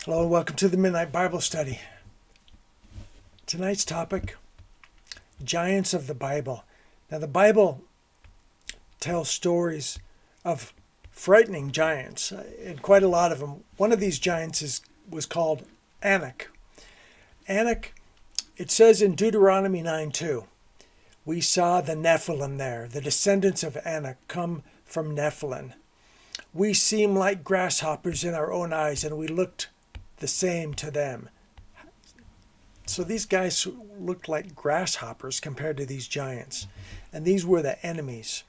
Hello and welcome to the Midnight Bible Study. Tonight's topic, giants of the Bible. Now the Bible tells stories of frightening giants, and quite a lot of them. One of these giants was called Anak. Anak, it says in Deuteronomy 9:2, we saw the Nephilim there, the descendants of Anak come from Nephilim. We seem like grasshoppers in our own eyes, and we looked the same to them. So these guys looked like grasshoppers compared to these giants. And these were the enemies.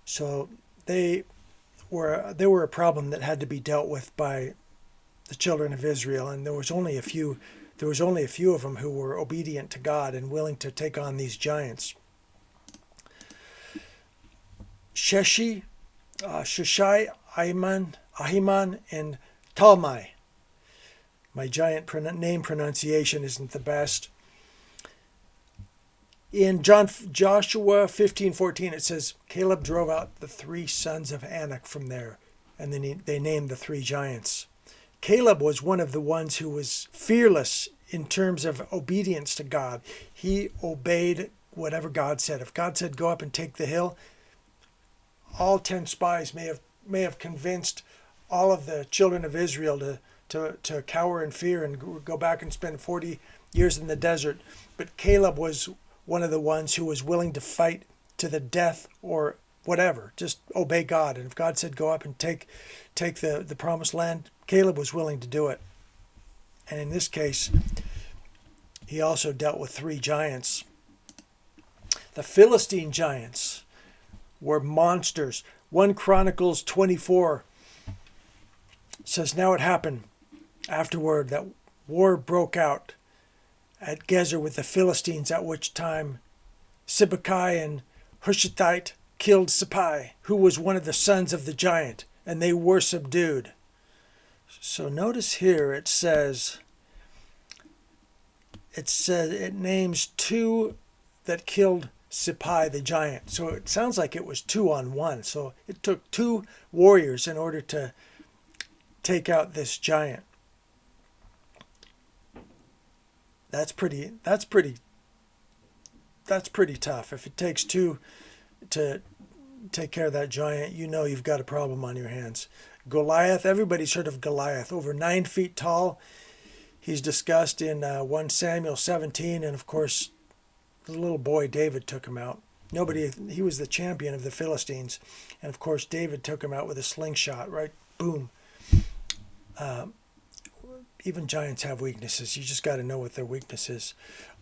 So they were a problem that had to be dealt with by the children of Israel, and there was only a few of them who were obedient to God and willing to take on these giants. Sheshai, Ahiman, and Talmai. My giant name pronunciation isn't the best. In Joshua 15:14, it says, Caleb drove out the three sons of Anak from there, and then they named the three giants. Caleb was one of the ones who was fearless in terms of obedience to God. He obeyed whatever God said. If God said, go up and take the hill, all 10 spies may have convinced all of the children of Israel to cower in fear and go back and spend 40 years in the desert. But Caleb was one of the ones who was willing to fight to the death or whatever, just obey God. And if God said go up and take the promised land, Caleb was willing to do it. And in this case, he also dealt with three giants. The Philistine giants were monsters. 1 Chronicles 24 says, now it happened afterward that war broke out at Gezer with the Philistines, at which time Sibbecai and Hushathite killed Sippai, who was one of the sons of the giant, and they were subdued. So notice here it names two that killed Sippai the giant. So it sounds like it was 2-on-1. So it took two warriors in order to take out this giant. That's pretty tough. If it takes two to take care of that giant, you know you've got a problem on your hands. Goliath, everybody's heard of Goliath, over 9 feet tall. He's discussed in 1 Samuel 17, and of course, the little boy David took him out. He was the champion of the Philistines, and of course David took him out with a slingshot, right? Boom. Even giants have weaknesses. You just got to know what their weakness is.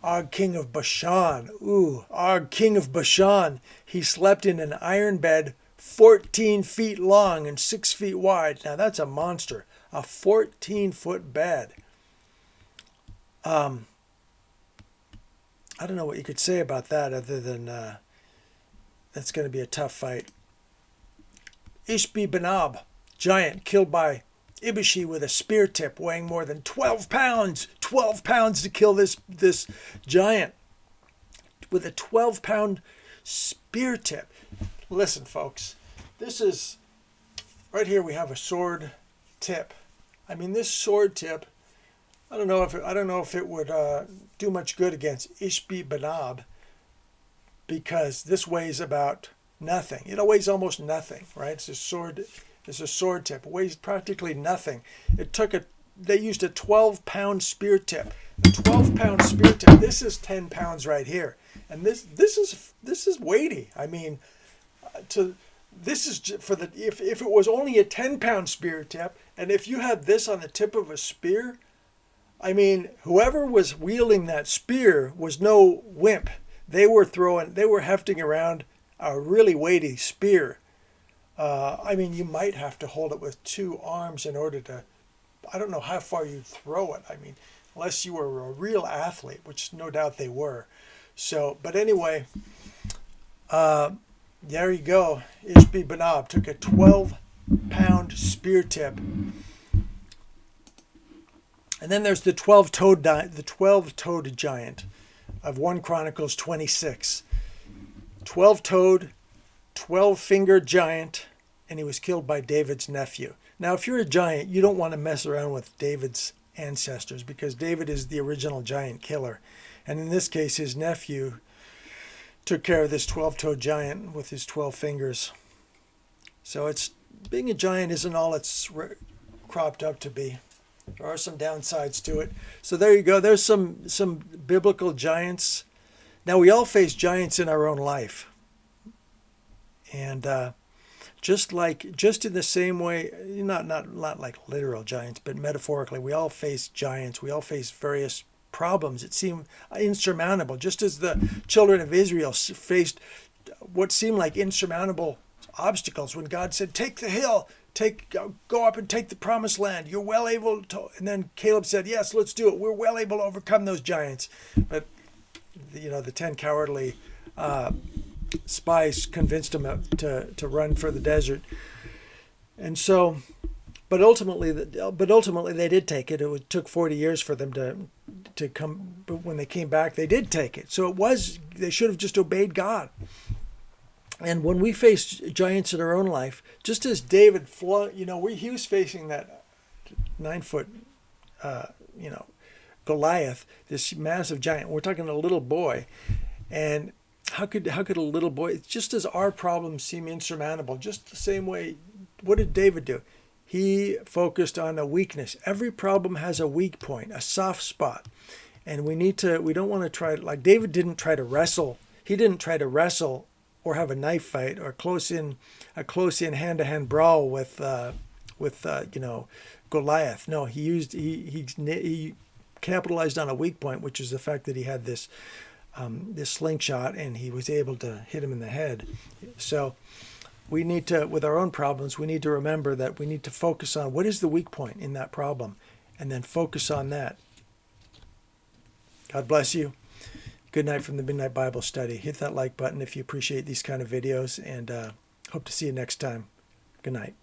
Og, king of Bashan. Og, king of Bashan. He slept in an iron bed 14 feet long and 6 feet wide. Now that's a monster. A 14-foot bed. I don't know what you could say about that other than that's going to be a tough fight. Ishbi Benab, giant, killed by Ibushi with a spear tip weighing more than 12 pounds. 12 pounds to kill this giant with a 12-pound spear tip. Listen, folks, this is right here. We have a sword tip. I mean, this sword tip, I don't know if it would do much good against Ishbi Benab, because this weighs about nothing. It weighs almost nothing, right? It's a sword tip. It weighs practically nothing. They used a 12-pound spear tip. A 12-pound spear tip. This is 10 pounds right here, and this is weighty. I mean, if it was only a 10-pound spear tip, and if you had this on the tip of a spear, I mean, whoever was wielding that spear was no wimp. They were hefting around a really weighty spear. I mean, you might have to hold it with two arms in order to, I don't know how far you'd throw it. I mean, unless you were a real athlete, which no doubt they were. So, but anyway, there you go. Ishbi Benab took a 12-pound spear tip. And then there's the 12-toed giant of 1 Chronicles 26. 12-toed, 12-fingered giant, and he was killed by David's nephew. Now, if you're a giant, you don't want to mess around with David's ancestors because David is the original giant killer. And in this case, his nephew took care of this 12-toed giant with his 12 fingers. So it's being a giant isn't all it's cropped up to be. There are some downsides to it. So there you go. There's some biblical giants. Now, we all face giants in our own life. And just in the same way, not like literal giants, but metaphorically, we all face giants. We all face various problems that seem insurmountable, just as the children of Israel faced what seemed like insurmountable obstacles when God said, take the hill, go up and take the promised land. You're well able to. And then Caleb said, yes, let's do it. We're well able to overcome those giants. But the 10 cowardly spies convinced him to run for the desert. And so, but ultimately they did take it. It took 40 years for them to come. But when they came back, they did take it. So they should have just obeyed God. And when we face giants in our own life, just as David flung, he was facing that 9-foot, Goliath, this massive giant. We're talking a little boy, and how could a little boy? It's just as our problems seem insurmountable, just the same way. What did David do? He focused on a weakness. Every problem has a weak point, a soft spot, and we don't want to try. Like David didn't try to wrestle. He didn't try to wrestle or have a knife fight or a close in hand-to-hand brawl with Goliath. No, he capitalized on a weak point, which is the fact that he had this slingshot and he was able to hit him in the head. So we need to, with our own problems, we need to remember that we need to focus on what is the weak point in that problem and then focus on that. God bless you. Good night from the Midnight Bible Study. Hit that like button if you appreciate these kind of videos, and hope to see you next time. Good night.